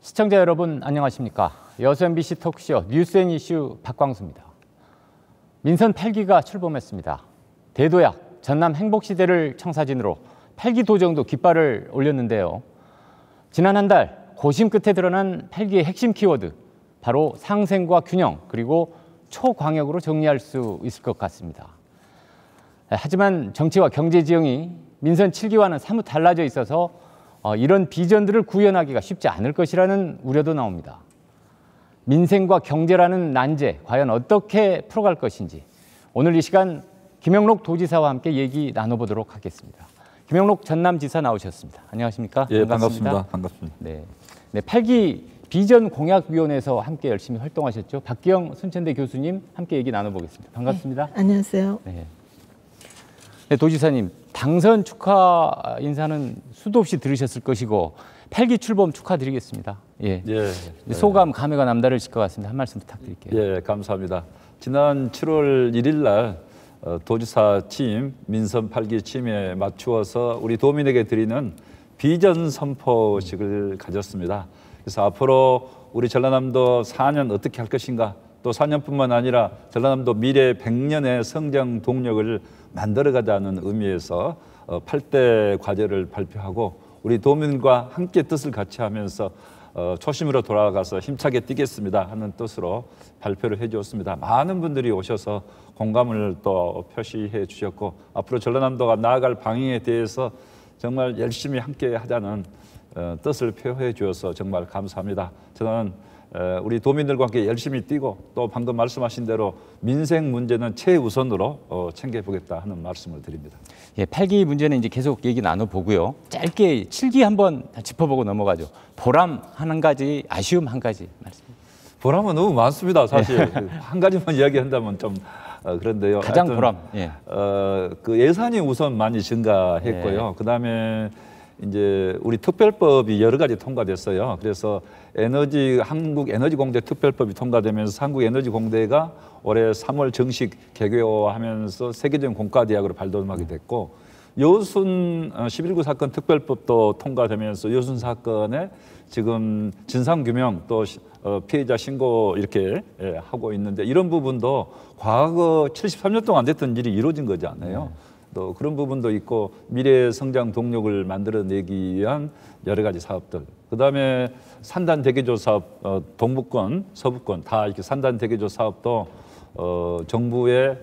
시청자 여러분 안녕하십니까? 여수 MBC 토크쇼 뉴스앤이슈 박광수입니다. 민선 8기가 출범했습니다. 대도약, 전남 행복시대를 청사진으로 8기 도정도 깃발을 올렸는데요. 지난 한 달 고심 끝에 드러난 8기의 핵심 키워드, 바로 상생과 균형 그리고 초광역으로 정리할 수 있을 것 같습니다. 하지만 정치와 경제 지형이 민선 7기와는 사뭇 달라져 있어서 이런 비전들을 구현하기가 쉽지 않을 것이라는 우려도 나옵니다. 민생과 경제라는 난제, 과연 어떻게 풀어갈 것인지 오늘 이 시간 김영록 도지사와 함께 얘기 나눠보도록 하겠습니다. 김영록 전남지사 나오셨습니다. 안녕하십니까? 예, 반갑습니다. 반갑습니다. 네, 8기 비전공약위원회에서 함께 열심히 활동하셨죠. 박기영 순천대 교수님 함께 얘기 나눠보겠습니다. 반갑습니다. 네, 안녕하세요. 네, 도지사님, 당선 축하 인사는 수도 없이 들으셨을 것이고 8기 출범 축하드리겠습니다. 예. 소감, 감회가 남다르실 것 같습니다. 한 말씀 부탁드릴게요. 예, 감사합니다. 지난 7월 1일 날 도지사 취임, 민선 8기 취임에 맞추어서 우리 도민에게 드리는 비전 선포식을 가졌습니다. 그래서 앞으로 우리 전라남도 4년 어떻게 할 것인가, 또 4년뿐만 아니라 전라남도 미래 100년의 성장 동력을 만들어가자는 의미에서 8대 과제를 발표하고 우리 도민과 함께 뜻을 같이 하면서 초심으로 돌아가서 힘차게 뛰겠습니다 하는 뜻으로 발표를 해주었습니다. 많은 분들이 오셔서 공감을 또 표시해 주셨고 앞으로 전라남도가 나아갈 방향에 대해서 정말 열심히 함께 하자는 뜻을 표해 주어서 정말 감사합니다. 저는 우리 도민들과 함께 열심히 뛰고 또 방금 말씀하신 대로 민생 문제는 최우선으로 챙겨보겠다 하는 말씀을 드립니다. 예, 8기 문제는 이제 계속 얘기 나눠보고요. 짧게 7기 한번 짚어보고 넘어가죠. 보람 한 가지, 아쉬움 한 가지 말씀. 보람은 너무 많습니다. 사실 한 가지만 이야기한다면 좀 그런데요. 가장 하여튼, 보람. 예. 그 예산이 우선 많이 증가했고요. 네. 그다음에 이제 우리 특별법이 여러 가지 통과됐어요. 그래서 한국에너지공대 특별법이 통과되면서 한국에너지공대가 올해 3월 정식 개교하면서 세계적인 공과대학으로 발돋움하게 됐고 여순 11.9 사건 특별법도 통과되면서 여순 사건에 지금 진상규명 또 피해자 신고 이렇게 하고 있는데 이런 부분도 과거 73년 동안 안 됐던 일이 이루어진 거지 않아요. 또 그런 부분도 있고 미래 성장 동력을 만들어내기 위한 여러 가지 사업들. 그다음에 산단 대개조 사업, 동부권, 서부권 다 이렇게 산단 대개조 사업도 정부의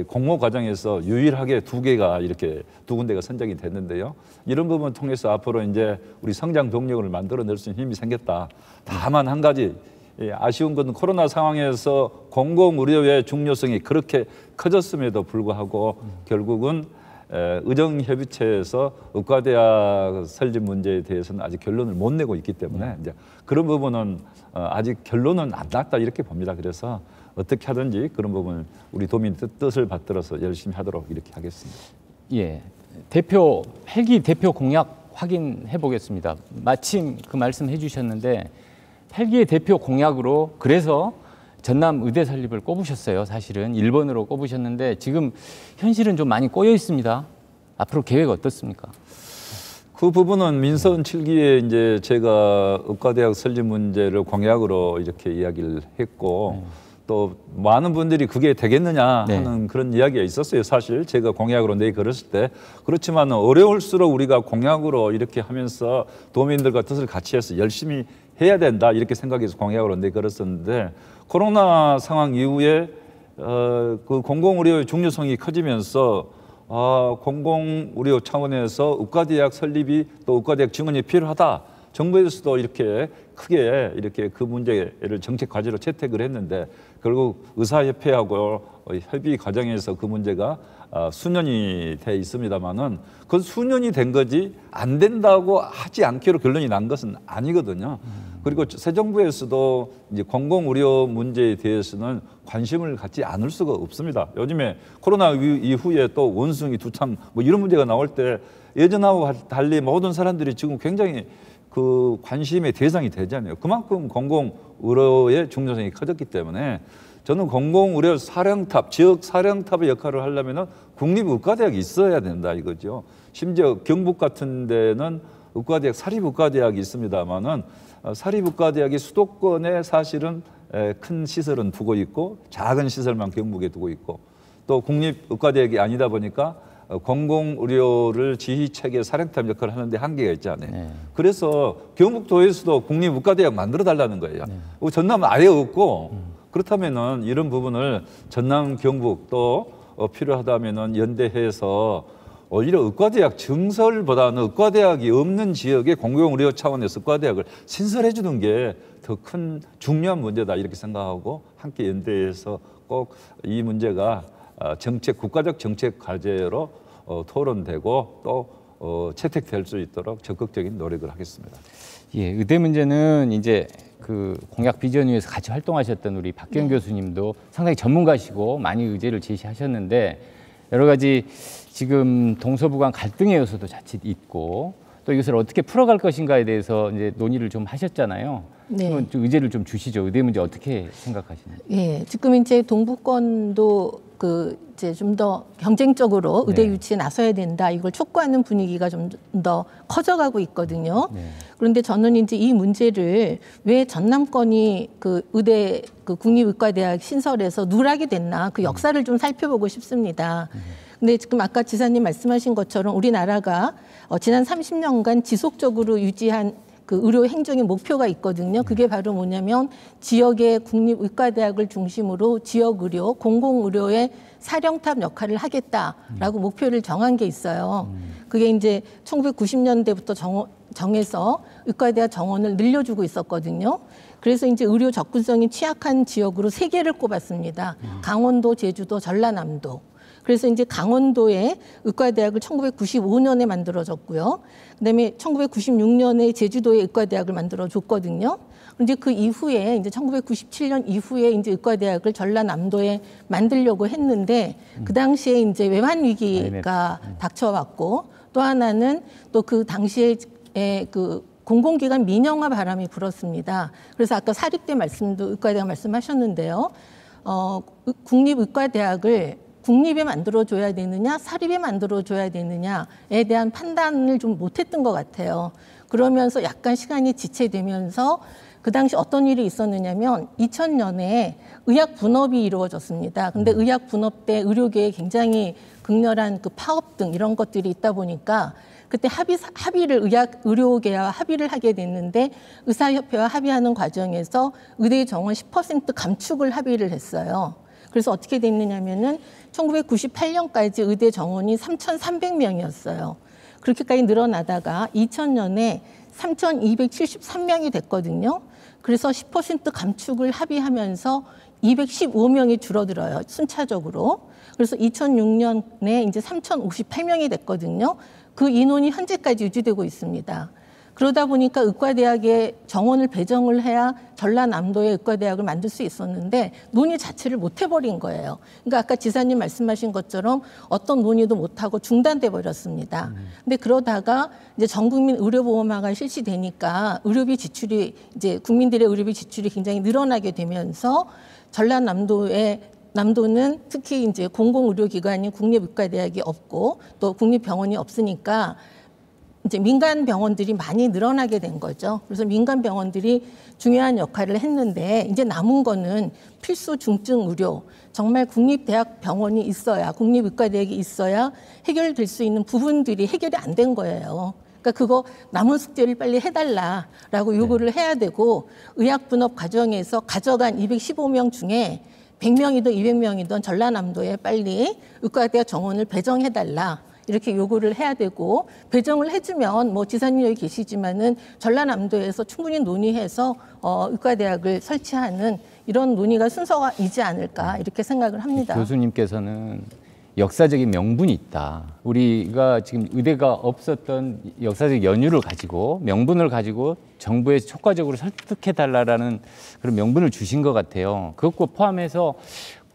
공모 과정에서 유일하게 두 군데가 선정이 됐는데요. 이런 부분을 통해서 앞으로 이제 우리 성장 동력을 만들어낼 수 있는 힘이 생겼다. 다만 한 가지 아쉬운 것은 코로나 상황에서 공공의료의 중요성이 그렇게 커졌음에도 불구하고 결국은 의정협의체에서 의과대학 설립 문제에 대해서는 아직 결론을 못 내고 있기 때문에 이제 그런 부분은 아직 결론은 안 났다 이렇게 봅니다. 그래서 어떻게 하든지 그런 부분 우리 도민 뜻을 받들어서 열심히 하도록 이렇게 하겠습니다. 예, 8기 대표 공약 확인해 보겠습니다. 마침 그 말씀 해주셨는데 8기의 대표 공약으로 그래서 전남 의대 설립을 꼽으셨어요. 사실은 1번으로 꼽으셨는데 지금 현실은 좀 많이 꼬여 있습니다. 앞으로 계획 어떻습니까? 그 부분은 민선 7기에 이제 제가 의과대학 설립 문제를 공약으로 이렇게 이야기를 했고 또 많은 분들이 그게 되겠느냐 하는 그런 이야기가 있었어요. 사실 제가 공약으로 내걸었을 때. 그렇지만 어려울수록 우리가 공약으로 이렇게 하면서 도민들과 뜻을 같이 해서 열심히 해야 된다 이렇게 생각해서 공약으로 내걸었었는데 코로나 상황 이후에 그 공공의료의 중요성이 커지면서 공공의료 차원에서 의과대학 설립이 또 의과대학 증원이 필요하다. 정부에서도 이렇게 크게 이렇게 그 문제를 정책 과제로 채택을 했는데 결국 의사협회하고 협의 과정에서 그 문제가 수년이 돼 있습니다만은 그 수년이 된 거지 안 된다고 하지 않기로 결론이 난 것은 아니거든요. 그리고 새 정부에서도 이제 공공의료 문제에 대해서는 관심을 갖지 않을 수가 없습니다. 요즘에 코로나 이후에 또 원숭이 두창 뭐 이런 문제가 나올 때 예전하고 달리 모든 사람들이 지금 굉장히 그 관심의 대상이 되잖아요. 그만큼 공공의료의 중요성이 커졌기 때문에 저는 공공의료 사령탑, 지역 사령탑의 역할을 하려면 국립의과대학이 있어야 된다 이거죠. 심지어 경북 같은 데는 의과대학, 사립의과대학이 있습니다만은 사립의과대학이 수도권에 사실은 큰 시설은 두고 있고 작은 시설만 경북에 두고 있고 또 국립의과대학이 아니다 보니까 공공의료를 지휘체계 사령탑 역할을 하는데 한계가 있잖아요. 네. 그래서 경북도에서도 국립의과대학 만들어 달라는 거예요. 네. 전남은 아예 없고 그렇다면은 이런 부분을 전남, 경북 또 필요하다면은 연대해서 오히려 의과대학 증설보다는 의과대학이 없는 지역에 공공의료 차원에서 의과대학을 신설해 주는 게 더 큰 중요한 문제다 이렇게 생각하고 함께 연대해서 꼭 이 문제가 정책, 국가적 정책 과제로 토론되고 또 채택될 수 있도록 적극적인 노력을 하겠습니다. 예, 의대 문제는 이제 그 공약 비전위에서 같이 활동하셨던 우리 박경 네. 교수님도 상당히 전문가시고 많이 의제를 제시하셨는데 여러 가지 지금 동서부 간 갈등의 요소도 자칫 있고 또 이것을 어떻게 풀어갈 것인가에 대해서 이제 논의를 좀 하셨잖아요. 네. 그러면 좀 의제를 좀 주시죠. 의대 문제 어떻게 생각하시나요? 예, 지금 이제 동부권도 이제 좀 더 경쟁적으로 의대 네. 유치에 나서야 된다. 이걸 촉구하는 분위기가 좀 더 커져가고 있거든요. 네. 그런데 저는 이제 이 문제를 왜 전남권이 의대 국립의과대학 신설에서 누락이 됐나 그 역사를 좀 살펴보고 싶습니다. 근데 지금 아까 지사님 말씀하신 것처럼 우리나라가 지난 30년간 지속적으로 유지한 의료 행정의 목표가 있거든요. 그게 바로 뭐냐면 지역의 국립의과대학을 중심으로 지역 의료, 공공의료의 사령탑 역할을 하겠다라고 목표를 정한 게 있어요. 그게 이제 1990년대부터 정해서 의과대학 정원을 늘려주고 있었거든요. 그래서 이제 의료 접근성이 취약한 지역으로 3개를 꼽았습니다. 강원도, 제주도, 전라남도. 그래서 이제 강원도에 의과대학을 1995년에 만들어졌고요. 그다음에 1996년에 제주도에 의과대학을 만들어줬거든요. 그런데 그 이후에 이제 1997년 이후에 이제 의과대학을 전라남도에 만들려고 했는데 그 당시에 이제 외환 위기가 닥쳐왔고 또 하나는 또 그 당시에 공공기관 민영화 바람이 불었습니다. 그래서 아까 사립대 의과대학 말씀하셨는데요. 국립의과대학을 국립에 만들어줘야 되느냐 사립에 만들어줘야 되느냐에 대한 판단을 좀 못했던 것 같아요. 그러면서 약간 시간이 지체되면서 그 당시 어떤 일이 있었느냐면 2000년에 의학 분업이 이루어졌습니다. 근데 의학 분업 때 의료계에 굉장히 극렬한 파업 등 이런 것들이 있다 보니까 그때 의료계와 합의를 하게 됐는데 의사협회와 합의하는 과정에서 의대 정원 10% 감축을 합의를 했어요. 그래서 어떻게 됐느냐면은 1998년까지 의대 정원이 3,300명이었어요. 그렇게까지 늘어나다가 2000년에 3,273명이 됐거든요. 그래서 10% 감축을 합의하면서 215명이 줄어들어요. 순차적으로. 그래서 2006년에 이제 3,058명이 됐거든요. 그 인원이 현재까지 유지되고 있습니다. 그러다 보니까 의과대학의 정원을 배정을 해야 전라남도에 의과대학을 만들 수 있었는데 논의 자체를 못 해버린 거예요. 그러니까 아까 지사님 말씀하신 것처럼 어떤 논의도 못하고 중단돼 버렸습니다. 근데 그러다가 이제 전국민 의료보험화가 실시되니까 의료비 지출이 이제 국민들의 의료비 지출이 굉장히 늘어나게 되면서 남도는 특히 이제 공공의료기관인 국립의과대학이 없고 또 국립병원이 없으니까 이제 민간 병원들이 많이 늘어나게 된 거죠. 그래서 민간 병원들이 중요한 역할을 했는데 이제 남은 거는 필수 중증 의료, 정말 국립대학 병원이 있어야, 국립의과대학이 있어야 해결될 수 있는 부분들이 해결이 안 된 거예요. 그러니까 그거 남은 숙제를 빨리 해달라라고 요구를 해야 되고 의학 분업 과정에서 가져간 215명 중에 100명이든 200명이든 전라남도에 빨리 의과대학 정원을 배정해달라. 이렇게 요구를 해야 되고 배정을 해주면 지사님 여기 계시지만은 전라남도에서 충분히 논의해서 의과대학을 설치하는 이런 논의가 순서이지 않을까 이렇게 생각을 합니다. 교수님께서는 역사적인 명분이 있다. 우리가 지금 의대가 없었던 역사적 연유를 가지고 명분을 가지고 정부에 효과적으로 설득해달라는 그런 명분을 주신 것 같아요. 그것과 포함해서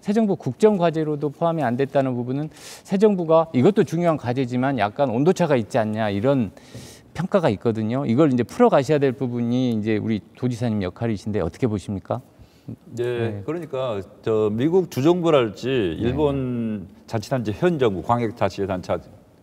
새 정부 국정과제로도 포함이 안 됐다는 부분은 새 정부가 이것도 중요한 과제지만 약간 온도차가 있지 않냐 이런 평가가 있거든요. 이걸 이제 풀어가셔야 될 부분이 이제 우리 도지사님 역할이신데 어떻게 보십니까? 네, 그러니까 미국 주정부랄지 일본 자치단체 현 정부 광역자치단체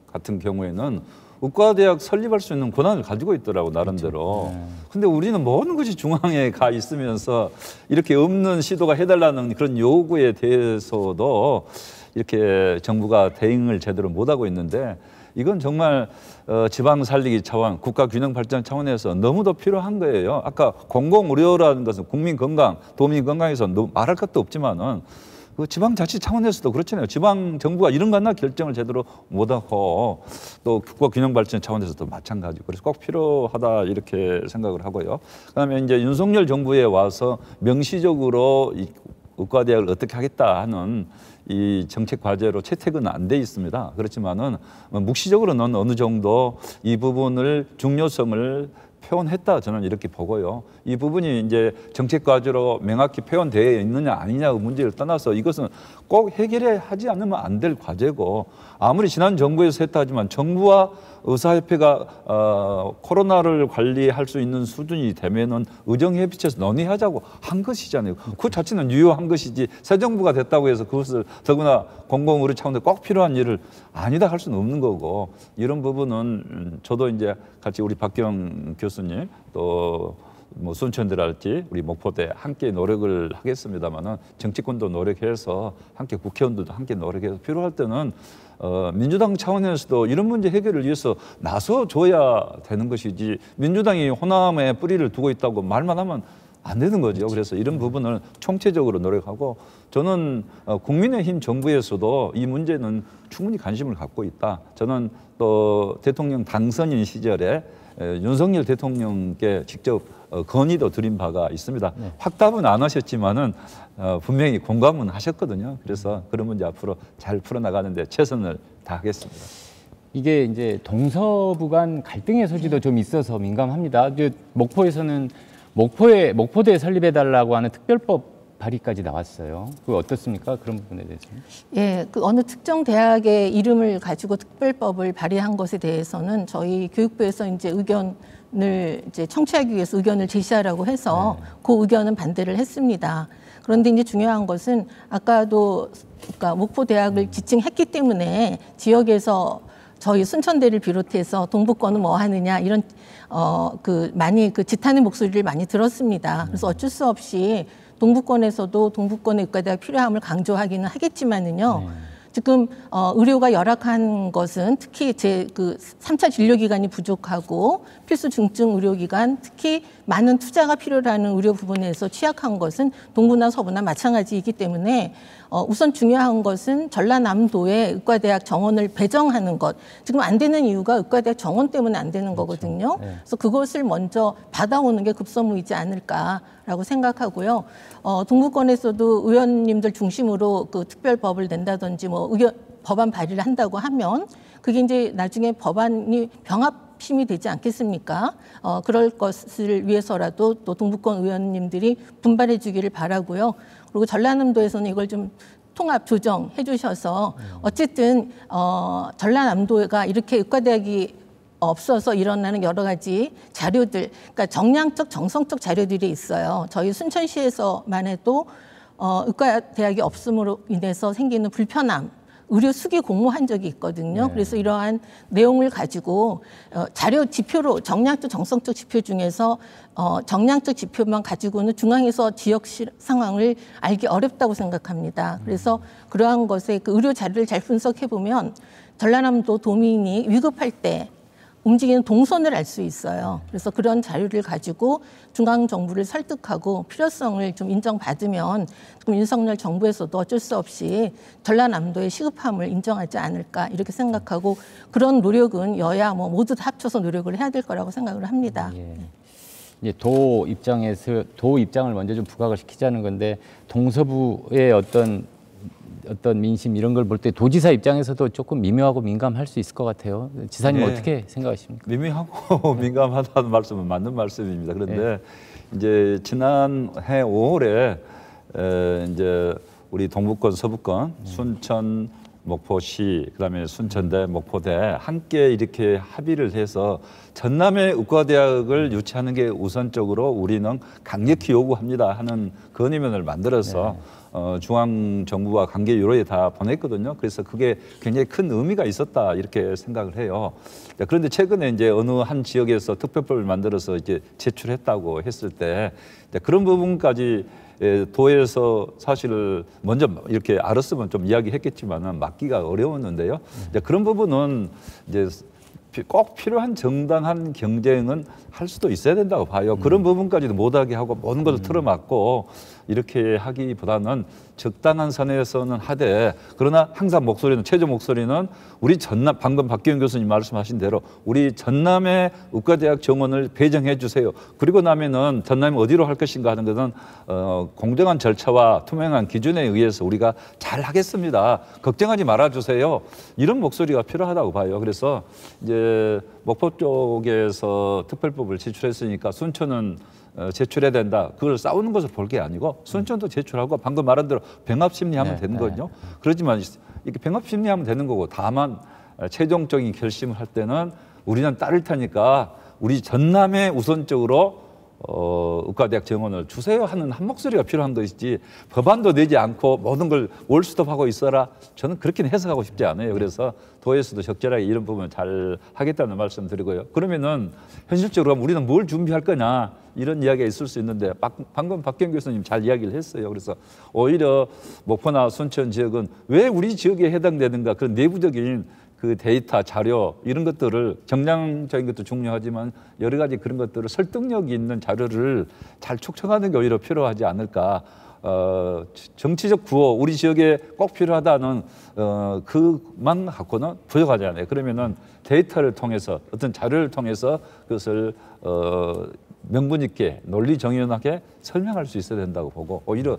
같은 경우에는 의과대학 설립할 수 있는 권한을 가지고 있더라고 나름대로. 그렇죠. 근데 우리는 모든 것이 중앙에 가 있으면서 이렇게 없는 시도가 해달라는 그런 요구에 대해서도 이렇게 정부가 대응을 제대로 못하고 있는데 이건 정말 지방 살리기 차원, 국가 균형 발전 차원에서 너무도 필요한 거예요. 아까 공공의료라는 것은 국민 건강, 도민 건강에서 말할 것도 없지만은 그 지방자치 차원에서도 그렇잖아요. 지방 정부가 이런 거 하나 결정을 제대로 못하고 또 국가 균형 발전 차원에서도 마찬가지고 그래서 꼭 필요하다 이렇게 생각을 하고요. 그다음에 이제 윤석열 정부에 와서 명시적으로 이 의과대학을 어떻게 하겠다 하는 이 정책 과제로 채택은 안 돼 있습니다. 그렇지만은 묵시적으로는 어느 정도 이 부분을 중요성을 표현했다 저는 이렇게 보고요. 이 부분이 이제 정책 과제로 명확히 표현되어 있느냐 아니냐의 문제를 떠나서 이것은 꼭 해결해 하지 않으면 안 될 과제고 아무리 지난 정부에서 했다 하지만 정부와 의사협회가 코로나를 관리할 수 있는 수준이 되면은 의정협의체에서 논의하자고 한 것이잖아요. 그 자체는 유효한 것이지 새 정부가 됐다고 해서 그것을 더구나 공공의료 차원에서 꼭 필요한 일을 아니다 할 수는 없는 거고 이런 부분은 저도 이제 같이 우리 박경 교수님 또 뭐 순천대랄지 우리 목포대 함께 노력을 하겠습니다만은 정치권도 노력해서 함께 국회의원들도 함께 노력해서 필요할 때는 민주당 차원에서도 이런 문제 해결을 위해서 나서줘야 되는 것이지 민주당이 호남에 뿌리를 두고 있다고 말만 하면 안 되는 거죠. 그래서 이런 부분을 총체적으로 노력하고 저는 국민의힘 정부에서도 이 문제는 충분히 관심을 갖고 있다. 저는 또 대통령 당선인 시절에 윤석열 대통령께 직접 건의도 드린 바가 있습니다. 네. 확답은 안 하셨지만은 분명히 공감은 하셨거든요. 그래서 그런 문제 앞으로 잘 풀어나가는데 최선을 다하겠습니다. 이게 이제 동서부 간 갈등의 소지도 좀 있어서 민감합니다. 목포에서는 목포대 설립해달라고 하는 특별법 발의까지 나왔어요. 그 어떻습니까? 그런 부분에 대해서는? 예, 그 어느 특정 대학의 이름을 가지고 특별법을 발의한 것에 대해서는 저희 교육부에서 이제 의견을 이제 청취하기 위해서 의견을 제시하라고 해서 그 의견은 반대를 했습니다. 그런데 이제 중요한 것은 아까도 그러니까 목포 대학을 지칭했기 때문에 지역에서 저희 순천대를 비롯해서 동북권은 뭐 하느냐 이런 많이 그 지탄의 목소리를 많이 들었습니다. 그래서 어쩔 수 없이 동북권에서도 동북권의 의과대학 필요함을 강조하기는 하겠지만은요. 지금 의료가 열악한 것은 특히 그 3차 진료기관이 부족하고 필수 중증 의료기관 특히 많은 투자가 필요하는 의료 부분에서 취약한 것은 동부나 서부나 마찬가지이기 때문에 우선 중요한 것은 전라남도의 의과대학 정원을 배정하는 것. 지금 안 되는 이유가 의과대학 정원 때문에 안 되는 거거든요. 네. 그래서 그것을 먼저 받아오는 게 급선무이지 않을까라고 생각하고요. 동부권에서도 의원님들 중심으로 그 특별법을 낸다든지 뭐 법안 발의를 한다고 하면 그게 이제 나중에 법안이 병합심이 되지 않겠습니까? 그럴 것을 위해서라도 또 동부권 의원님들이 분발해 주기를 바라고요. 그리고 전라남도에서는 이걸 좀 통합 조정해 주셔서 어쨌든 전라남도가 이렇게 의과대학이 없어서 일어나는 여러 가지 자료들, 그러니까 정량적, 정성적 자료들이 있어요. 저희 순천시에서만 해도 의과대학이 없음으로 인해서 생기는 불편함, 의료 수기 공모한 적이 있거든요. 네. 그래서 이러한 내용을 가지고 자료 지표로 정량적, 정성적 지표 중에서 정량적 지표만 가지고는 중앙에서 지역 상황을 알기 어렵다고 생각합니다. 그래서 그러한 것에 그 의료 자료를 잘 분석해 보면 전라남도 도민이 위급할 때 움직이는 동선을 알 수 있어요. 그래서 그런 자료를 가지고 중앙 정부를 설득하고 필요성을 좀 인정받으면 지금 윤석열 정부에서도 어쩔 수 없이 전라남도의 시급함을 인정하지 않을까 이렇게 생각하고 그런 노력은 여야 뭐 모두 다 합쳐서 노력을 해야 될 거라고 생각을 합니다. 예. 이제 도 입장을 먼저 좀 부각을 시키자는 건데 동서부의 어떤 민심 이런 걸 볼 때 도지사 입장에서도 조금 미묘하고 민감할 수 있을 것 같아요. 지사님 네. 어떻게 생각하십니까? 미묘하고 민감하다는 말씀은 맞는 말씀입니다. 그런데 이제 지난해 5월에 이제 우리 동북권, 서북권, 순천, 목포시, 그다음에 순천대, 목포대 함께 이렇게 합의를 해서 전남의 의과대학을 유치하는 게 우선적으로 우리는 강력히 요구합니다 하는 건의문을 만들어서 중앙 정부와 관계 유로에 다 보냈거든요. 그래서 그게 굉장히 큰 의미가 있었다 이렇게 생각을 해요. 그런데 최근에 이제 어느 한 지역에서 특별법을 만들어서 이제 제출했다고 했을 때 그런 부분까지 도에서 사실 먼저 이렇게 알았으면 좀 이야기했겠지만은 막기가 어려웠는데요. 그런 부분은 이제 꼭 필요한 정당한 경쟁은 할 수도 있어야 된다고 봐요. 그런 부분까지도 못하게 하고 모든 것을 틀어막고 이렇게 하기보다는 적당한 선에서는 하되, 그러나 항상 목소리는, 최저 목소리는 우리 전남, 방금 박기영 교수님 말씀하신 대로 우리 전남의 의과대학 정원을 배정해 주세요. 그리고 나면은 전남이 어디로 할 것인가 하는 것은 공정한 절차와 투명한 기준에 의해서 우리가 잘 하겠습니다. 걱정하지 말아 주세요. 이런 목소리가 필요하다고 봐요. 그래서 이제 목포 쪽에서 특별법을 제출했으니까 순천은 제출해야 된다. 그걸 싸우는 것을 볼 게 아니고 순천도 제출하고 방금 말한 대로 병합 심리하면 되는 거거든요. 그렇지만 이렇게 병합 심리하면 되는 거고, 다만 최종적인 결심을 할 때는 우리는 따를 테니까 우리 전남에 우선적으로 의과대학 정원을 주세요 하는 한 목소리가 필요한 것이지, 법안도 내지 않고 모든 걸 올스톱하고 있어라, 저는 그렇게는 해석하고 싶지 않아요. 그래서 도에서도 적절하게 이런 부분을 잘 하겠다는 말씀 드리고요. 그러면은 현실적으로 우리는 뭘 준비할 거냐 이런 이야기가 있을 수 있는데, 방금 박경 교수님 잘 이야기를 했어요. 그래서 오히려 목포나 순천 지역은 왜 우리 지역에 해당되는가, 그런 내부적인 그 데이터, 자료 이런 것들을, 정량적인 것도 중요하지만 여러 가지 그런 것들을 설득력 있는 자료를 잘 축적하는 게 오히려 필요하지 않을까. 정치적 구호, 우리 지역에 꼭 필요하다는 그만 갖고는 부족하지 않아요. 그러면은 데이터를 통해서, 어떤 자료를 통해서 그것을 명분 있게, 논리 정연하게 설명할 수 있어야 된다고 보고, 오히려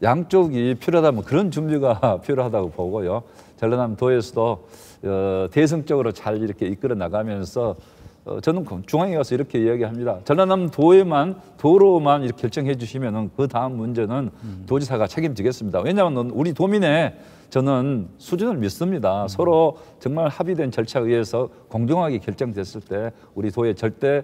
양쪽이 필요하다면 그런 준비가 필요하다고 보고요. 전라남도에서도 대승적으로 잘 이렇게 이끌어 나가면서 저는 중앙에 가서 이렇게 이야기합니다. 전라남도에만, 도로만 이렇게 결정해 주시면은 그 다음 문제는 도지사가 책임지겠습니다. 왜냐하면 우리 도민의 저는 수준을 믿습니다. 서로 정말 합의된 절차에 의해서 공정하게 결정됐을 때 우리 도에 절대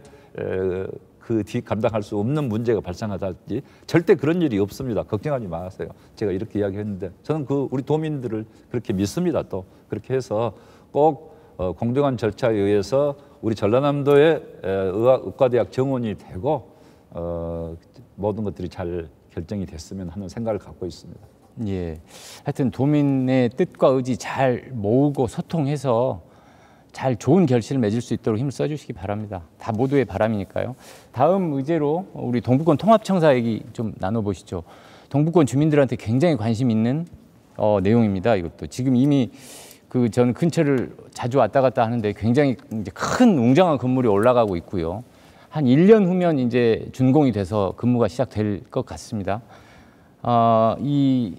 그 뒤 감당할 수 없는 문제가 발생하다든지 절대 그런 일이 없습니다. 걱정하지 마세요. 제가 이렇게 이야기했는데 저는 우리 도민들을 그렇게 믿습니다. 또 그렇게 해서 꼭 공정한 절차에 의해서 우리 전라남도의 의과대학 정원이 되고 모든 것들이 잘 결정이 됐으면 하는 생각을 갖고 있습니다. 예, 하여튼 도민의 뜻과 의지 잘 모으고 소통해서 잘 좋은 결실을 맺을 수 있도록 힘을 써주시기 바랍니다. 다 모두의 바람이니까요. 다음 의제로 우리 동북권 통합청사 얘기 좀 나눠보시죠. 동북권 주민들한테 굉장히 관심 있는 내용입니다. 이것도 지금 이미 저는 근처를 자주 왔다 갔다 하는데 굉장히 이제 큰 웅장한 건물이 올라가고 있고요. 한 1년 후면 이제 준공이 돼서 근무가 시작될 것 같습니다. 이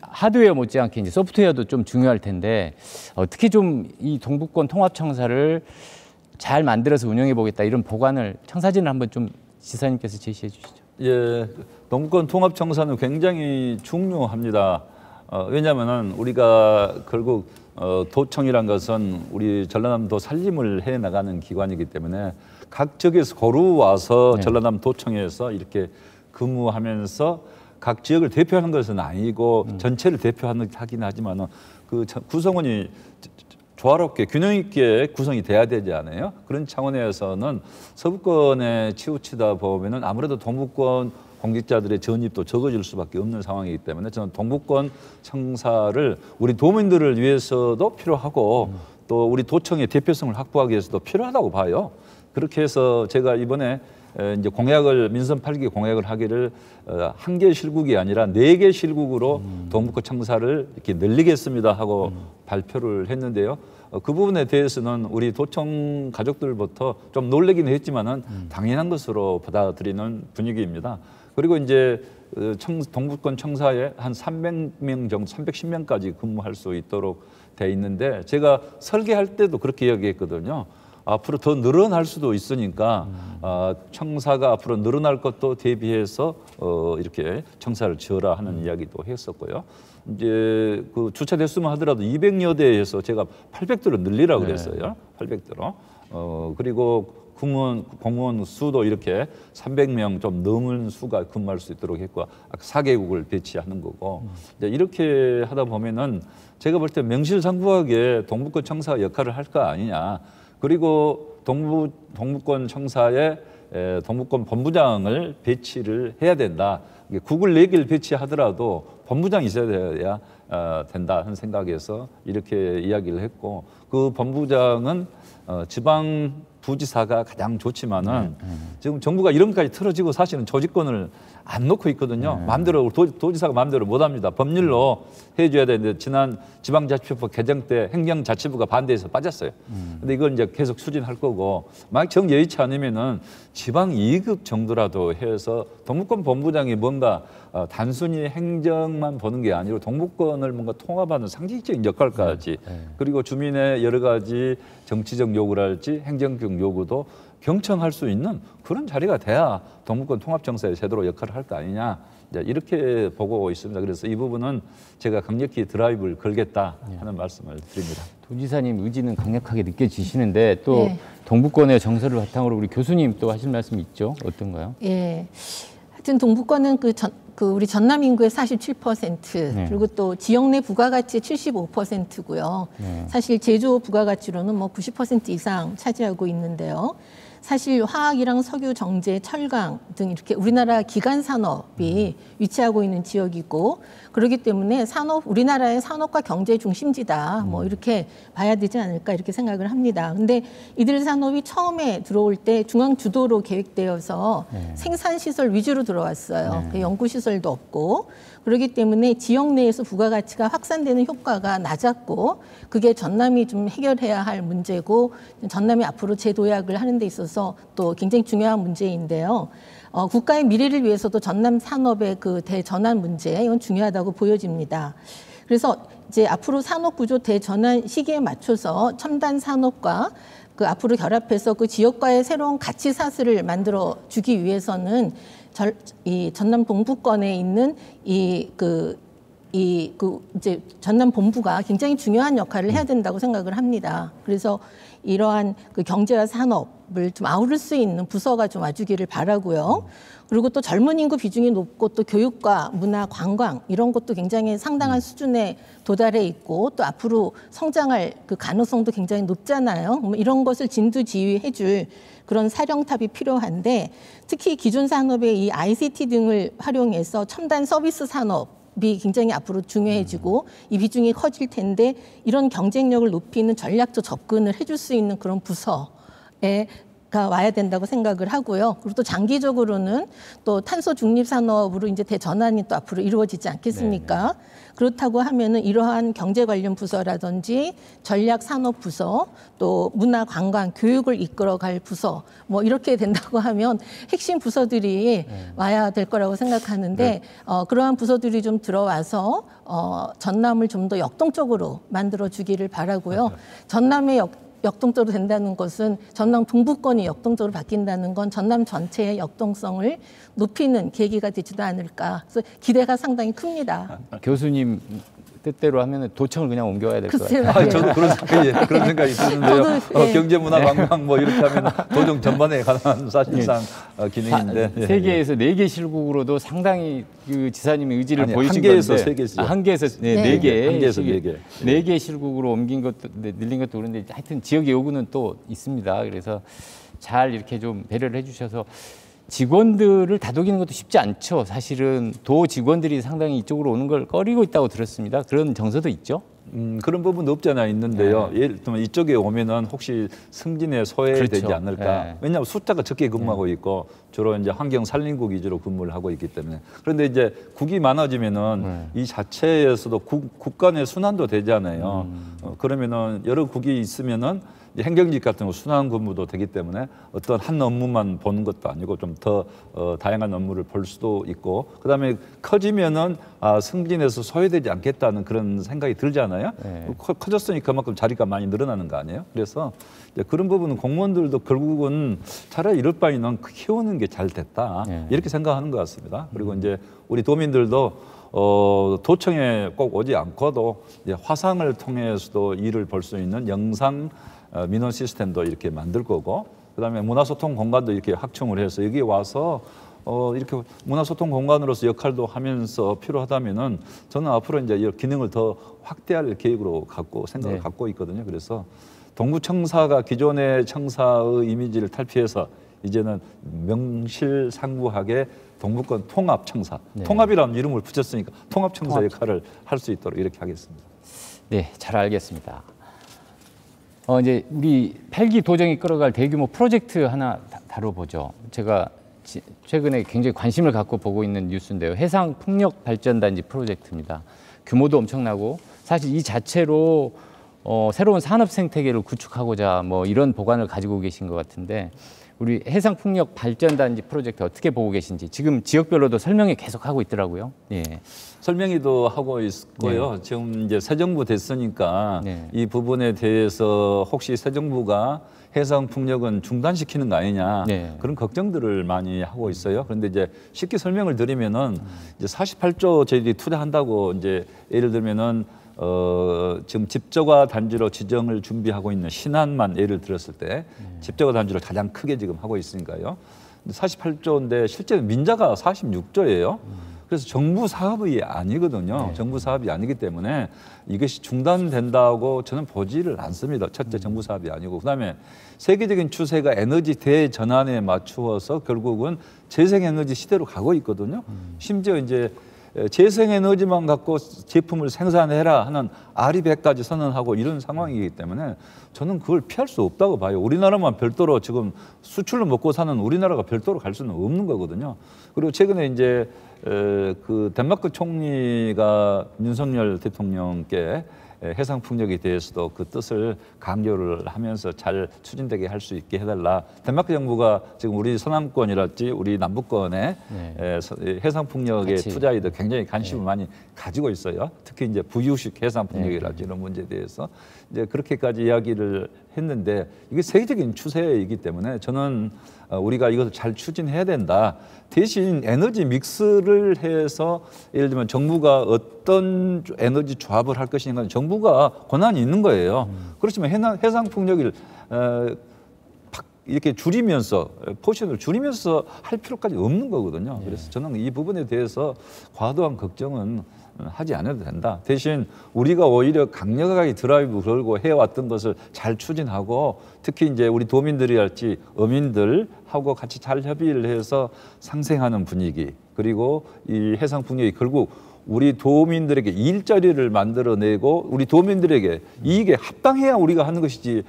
하드웨어 못지않게 이제 소프트웨어도 좀 중요할 텐데 어떻게 좀 이 동북권 통합청사를 잘 만들어서 운영해 보겠다, 이런 보관을, 청사진을 한번 좀 지사님께서 제시해 주시죠. 예, 동북권 통합청사는 굉장히 중요합니다. 왜냐하면은 우리가 결국 도청이란 것은 우리 전라남도 살림을 해 나가는 기관이기 때문에 각 지역에서 고루 와서 전라남도청에서 이렇게 근무하면서 각 지역을 대표하는 것은 아니고 전체를 대표하긴 하지만은 그 구성원이 조화롭게 균형 있게 구성이 돼야 되지 않아요? 그런 차원에서는 서부권에 치우치다 보면은 아무래도 동북권 공직자들의 전입도 적어질 수밖에 없는 상황이기 때문에 저는 동북권 청사를 우리 도민들을 위해서도 필요하고 또 우리 도청의 대표성을 확보하기 위해서도 필요하다고 봐요. 그렇게 해서 제가 이번에 이제 민선 8기 공약을 하기를 1개 실국이 아니라 4개 실국으로 동북권 청사를 이렇게 늘리겠습니다 하고 발표를 했는데요. 그 부분에 대해서는 우리 도청 가족들부터 좀 놀라기는 했지만은 당연한 것으로 받아들이는 분위기입니다. 그리고 이제 동북권 청사에 한 300명 정도, 310명까지 근무할 수 있도록 돼 있는데, 제가 설계할 때도 그렇게 이야기했거든요. 앞으로 더 늘어날 수도 있으니까 청사가 앞으로 늘어날 것도 대비해서 이렇게 청사를 지어라 하는 이야기도 했었고요. 이제 그 주차 대수만 하더라도 200여 대에서 제가 800대로 늘리라고 그랬어요. 800대로. 그리고 공무원 수도 이렇게 300명 좀 넘은 수가 근무할 수 있도록 했고 4개국을 배치하는 거고 이제 이렇게 하다 보면은 제가 볼 때 명실상부하게 동북권 청사가 역할을 할 거 아니냐. 그리고 동북권 청사에 동북권 본부장을 배치를 해야 된다. 국을 4개를 배치하더라도 본부장이 있어야 된다 하는 생각에서 이렇게 이야기를 했고 그 본부장은 지방 부지사가 가장 좋지만은 지금 정부가 이름까지 틀어지고 사실은 조직권을 안 놓고 있거든요. 마음대로 도지사가 마음대로 못 합니다. 법률로 해줘야 되는데 지난 지방자치법 개정 때 행정자치부가 반대해서 빠졌어요. 근데 이걸 이제 계속 추진할 거고 만약 정 여의치 않으면은 지방 2급 정도라도 해서 동북권 본부장이 뭔가 단순히 행정만 보는 게 아니고 동북권을 뭔가 통합하는 상징적인 역할까지 그리고 주민의 여러 가지 정치적 요구랄지 행정적 요구도 경청할 수 있는 그런 자리가 돼야 동북권 통합정사의 제대로 역할을 할 거 아니냐 이렇게 보고 있습니다. 그래서 이 부분은 제가 강력히 드라이브를 걸겠다 하는 말씀을 드립니다. 도지사님 의지는 강력하게 느껴지시는데 또 동북권의 정서를 바탕으로 우리 교수님 또 하실 말씀이 있죠. 어떤가요? 예. 하여튼 동북권은 우리 전남 인구의 47% 그리고 또 지역 내 부가가치의 75%고요. 사실 제조 부가가치로는 뭐 90% 이상 차지하고 있는데요. 사실 화학이랑 석유, 정제, 철강 등 이렇게 우리나라 기간 산업이 위치하고 있는 지역이고 그렇기 때문에 우리나라의 산업과 경제 중심지다 뭐 이렇게 봐야 되지 않을까 이렇게 생각을 합니다. 근데 이들 산업이 처음에 들어올 때 중앙 주도로 계획되어서 생산 시설 위주로 들어왔어요. 연구 시설도 없고 그렇기 때문에 지역 내에서 부가가치가 확산되는 효과가 낮았고 그게 전남이 좀 해결해야 할 문제고 전남이 앞으로 재도약을 하는 데 있어서 또 굉장히 중요한 문제인데요. 국가의 미래를 위해서도 전남 산업의 그 대전환 문제 이건 중요하다고 보여집니다. 그래서 이제 앞으로 산업 구조 대전환 시기에 맞춰서 첨단 산업과 그 앞으로 결합해서 그 지역과의 새로운 가치 사슬을 만들어 주기 위해서는 이 전남 동북권에 있는 이제 전남 본부가 굉장히 중요한 역할을 해야 된다고 생각을 합니다. 그래서 이러한 그 경제와 산업을 좀 아우를 수 있는 부서가 좀 와주기를 바라고요. 그리고 또 젊은 인구 비중이 높고 또 교육과 문화, 관광 이런 것도 굉장히 상당한 수준에 도달해 있고 또 앞으로 성장할 그 가능성도 굉장히 높잖아요. 뭐 이런 것을 진두지휘해줄 그런 사령탑이 필요한데 특히 기존 산업의 이 ICT 등을 활용해서 첨단 서비스 산업이 굉장히 앞으로 중요해지고 이 비중이 커질 텐데 이런 경쟁력을 높이는 전략적 접근을 해줄 수 있는 그런 부서가 와야 된다고 생각을 하고요. 그리고 또 장기적으로는 또 탄소 중립 산업으로 이제 대전환이 또 앞으로 이루어지지 않겠습니까? 그렇다고 하면은 이러한 경제 관련 부서라든지 전략 산업 부서, 또 문화 관광 교육을 이끌어갈 부서, 뭐 이렇게 된다고 하면 핵심 부서들이 와야 될 거라고 생각하는데 그러한 부서들이 좀 들어와서 전남을 좀 더 역동적으로 만들어 주기를 바라고요. 전남의 역동적으로 된다는 것은 전남 동북권이 역동적으로 바뀐다는 건 전남 전체의 역동성을 높이는 계기가 되지도 않을까. 그래서 기대가 상당히 큽니다. 교수님 뜻대로 하면 도청을 그냥 옮겨야 될 것 같아요. 저도 그런 생각이 드는데요. 경제, 문화, 관광 뭐 이렇게 하면 도청 전반에 관한 사실상 기능인데 세계에서 4개 실국으로도 상당히 그 지사님의 의지를 보이신 건데 한 개에서 3개죠. 한 개에서 4개. 한 개에서 4개. 4개 실국으로 옮긴 것도 늘린 것도 그런데 하여튼 지역의 요구는 또 있습니다. 그래서 잘 이렇게 좀 배려를 해주셔서 직원들을 다독이는 것도 쉽지 않죠. 사실은 도 직원들이 상당히 이쪽으로 오는 걸 꺼리고 있다고 들었습니다. 그런 정서도 있죠. 그런 부분도 없지 않아 있는데요. 예를 들면 이쪽에 오면은 혹시 승진에 소외되지 그렇죠. 않을까. 왜냐하면 숫자가 적게 근무하고 있고 주로 이제 환경 산림국 위주로 근무를 하고 있기 때문에. 그런데 이제 국이 많아지면은 이 자체에서도 국 간의 순환도 되잖아요. 그러면은 여러 국이 있으면은 행정직 같은 거 순환 근무도 되기 때문에 어떤 한 업무만 보는 것도 아니고 좀 더 다양한 업무를 볼 수도 있고 그다음에 커지면은 승진해서 소외되지 않겠다는 그런 생각이 들잖아요. 커졌으니 그만큼 자리가 많이 늘어나는 거 아니에요? 그래서 이제 그런 부분은 공무원들도 결국은 차라리 이럴 바에는 키우는 게 잘 됐다 이렇게 생각하는 것 같습니다. 그리고 이제 우리 도민들도 도청에 꼭 오지 않고도 이제 화상을 통해서도 일을 볼 수 있는 영상 민원 시스템도 이렇게 만들 거고 그다음에 문화소통 공간도 이렇게 확충을 해서 여기에 와서 이렇게 문화소통 공간으로서 역할도 하면서 필요하다면은 저는 앞으로 이제 이 기능을 더 확대할 계획으로 생각을 네. 갖고 있거든요. 그래서 동구청사가 기존의 청사의 이미지를 탈피해서 이제는 명실상부하게 동북권 통합청사, 네. 통합이라는 이름을 붙였으니까 통합청사 통합. 역할을 할 수 있도록 이렇게 하겠습니다. 네, 잘 알겠습니다. 이제 우리 8기 도정이 끌어갈 대규모 프로젝트 하나 다뤄보죠. 제가 최근에 굉장히 관심을 갖고 보고 있는 뉴스인데요. 해상 풍력 발전단지 프로젝트입니다. 규모도 엄청나고 사실 이 자체로 새로운 산업 생태계를 구축하고자 뭐 이런 보관을 가지고 계신 것 같은데 우리 해상 풍력 발전단지 프로젝트 어떻게 보고 계신지 지금 지역별로도 설명이 계속 하고 있더라고요. 예. 설명회도 하고 있고요. 네. 지금 이제 새 정부 됐으니까 네. 이 부분에 대해서 혹시 새 정부가 해상 풍력은 중단시키는 거 아니냐 네. 그런 걱정들을 많이 하고 있어요. 그런데 이제 쉽게 설명을 드리면은 이제 48조 저희들이 투자한다고 이제 예를 들면은 지금 집저가 단지로 지정을 준비하고 있는 신안만 예를 들었을 때 집저가 단지로 가장 크게 지금 하고 있으니까요. 48조인데 실제로 민자가 46조예요. 그래서 정부 사업이 아니거든요. 네. 정부 사업이 아니기 때문에 이것이 중단된다고 저는 보지를 않습니다. 첫째 정부 사업이 아니고 그다음에 세계적인 추세가 에너지 대전환에 맞추어서 결국은 재생에너지 시대로 가고 있거든요. 심지어 이제 재생에너지만 갖고 제품을 생산해라 하는 아리백까지 선언하고 이런 상황이기 때문에 저는 그걸 피할 수 없다고 봐요. 우리나라만 별도로 지금 수출로 먹고 사는 우리나라가 별도로 갈 수는 없는 거거든요. 그리고 최근에 이제 그 덴마크 총리가 윤석열 대통령께 해상 풍력에 대해서도 그 뜻을 강조를 하면서 잘 추진되게 할 수 있게 해달라. 덴마크 정부가 지금 우리 서남권이랄지 우리 남부권에 해상 풍력의 같이. 투자에도 굉장히 관심을 많이 가지고 있어요. 특히 이제 부유식 해상 풍력이랄지 이런 문제에 대해서 이제 그렇게까지 이야기를 했는데 이게 세계적인 추세이기 때문에 저는 우리가 이것을 잘 추진해야 된다. 대신 에너지 믹스를 해서 예를 들면 정부가 어떤 에너지 조합을 할 것인가 정부가 권한이 있는 거예요. 그렇지만 해상 풍력을 이렇게 줄이면서 포션을 줄이면서 할 필요까지 없는 거거든요. 그래서 저는 이 부분에 대해서 과도한 걱정은 하지 않아도 된다. 대신 우리가 오히려 강력하게 드라이브 걸고 해왔던 것을 잘 추진하고 특히 이제 우리 도민들이랄지 어민들하고 같이 잘 협의를 해서 상생하는 분위기 그리고 이 해상 풍력이 결국 우리 도민들에게 일자리를 만들어내고 우리 도민들에게 이익에 합당해야 우리가 하는 것이지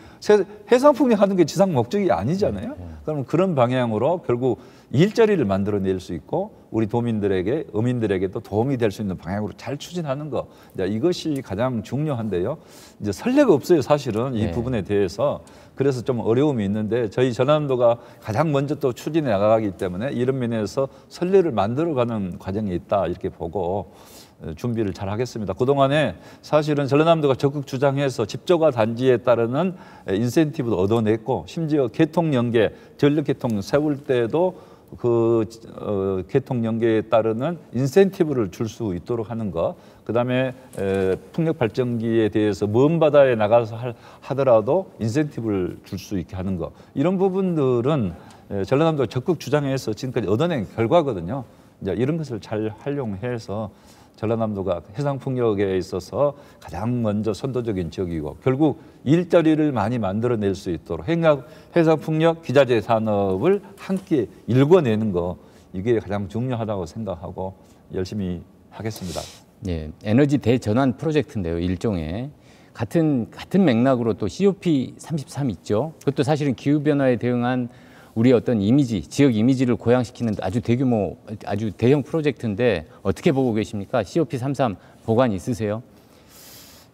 해상 풍력 하는 게 지상 목적이 아니잖아요. 그럼 그런 방향으로 결국 일자리를 만들어낼 수 있고 우리 도민들에게 어민들에게도 도움이 될 수 있는 방향으로 잘 추진하는 거 이것이 가장 중요한데요. 이제 선례가 없어요, 사실은 이 부분에 대해서. 그래서 좀 어려움이 있는데 저희 전남도가 가장 먼저 또 추진해 나가기 때문에 이런 면에서 선례를 만들어가는 과정이 있다 이렇게 보고 준비를 잘 하겠습니다. 그동안에 사실은 전라남도가 적극 주장해서 집저가 단지에 따르는 인센티브도 얻어냈고 심지어 개통 연계, 전력 개통 세울 때도 그 개통 연계에 따르는 인센티브를 줄 수 있도록 하는 것, 그다음에 풍력 발전기에 대해서 먼 바다에 나가서 하더라도 인센티브를 줄 수 있게 하는 것, 이런 부분들은 전라남도가 적극 주장해서 지금까지 얻어낸 결과거든요. 이제 이런 것을 잘 활용해서 전라남도가 해상 풍력에 있어서 가장 먼저 선도적인 지역이고 결국 일자리를 많이 만들어낼 수 있도록 해상 풍력 기자재 산업을 함께 일궈내는 거, 이게 가장 중요하다고 생각하고 열심히 하겠습니다. 예, 에너지 대전환 프로젝트인데요, 일종의 같은 맥락으로 또 COP33 있죠. 그것도 사실은 기후 변화에 대응한 우리의 어떤 이미지, 지역 이미지를 고양시키는 아주 대규모, 아주 대형 프로젝트인데 어떻게 보고 계십니까? COP33 보관 있으세요?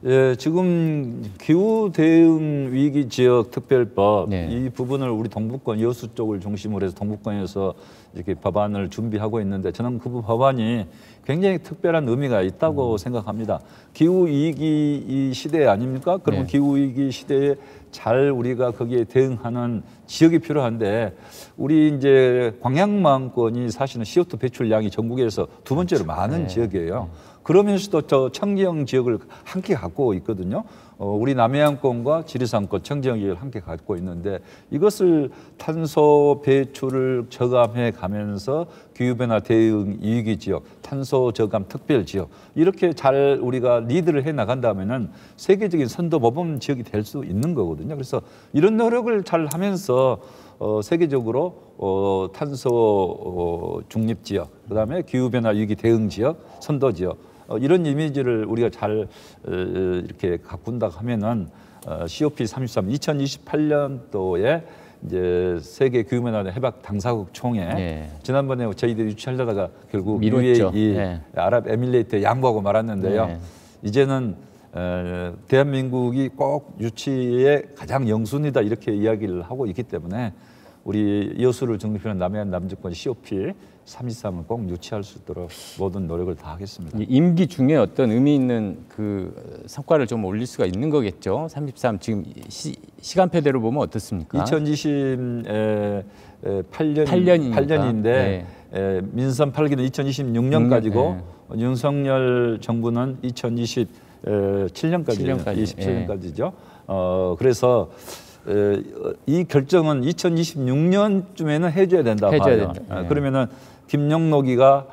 예, 지금 기후 대응 위기 지역 특별법 네. 이 부분을 우리 동북권 여수 쪽을 중심으로 해서 동북권에서 이렇게 법안을 준비하고 있는데 저는 그 법안이 굉장히 특별한 의미가 있다고 생각합니다. 기후 위기 이 시대 아닙니까? 그러면 네. 기후 위기 시대에 잘 우리가 거기에 대응하는 지역이 필요한데 우리 이제 광양만권이 사실은 CO2 배출량이 전국에서 두 번째로 많은 네. 지역이에요. 그러면서도 저 청정 지역을 함께 갖고 있거든요. 우리 남해안권과 지리산권, 청정역을 함께 갖고 있는데 이것을 탄소 배출을 저감해 가면서 기후변화 대응 이위기 지역, 탄소 저감 특별 지역 이렇게 잘 우리가 리드를 해 나간다면은 세계적인 선도 모범 지역이 될 수 있는 거거든요. 그래서 이런 노력을 잘 하면서 세계적으로 탄소 중립 지역, 그다음에 기후변화 위기 대응 지역, 선도 지역 이런 이미지를 우리가 잘 이렇게 가꾼다 하면은 COP33 2028년도에 이제 세계 기후변화 해박 당사국 총회 네. 지난번에 저희들이 유치하려다가 결국 미뤘죠. UAE 네. 아랍에밀레이트에 양보하고 말았는데요. 네. 이제는 대한민국이 꼭 유치의 가장 영순이다 이렇게 이야기를 하고 있기 때문에 우리 여수를 정립하는 남해안 남주권 COP 33을 꼭 유치할 수 있도록 모든 노력을 다하겠습니다. 임기 중에 어떤 의미 있는 그 성과를 좀 올릴 수가 있는 거겠죠. 33 지금 시간표대로 보면 어떻습니까? 2028년인데 네. 민선 8기는 2026년까지고 윤석열 정부는 27년까지죠. 그래서 이 결정은 2026년쯤에는 해줘야 된다 봐요. 그러면은 김영록이가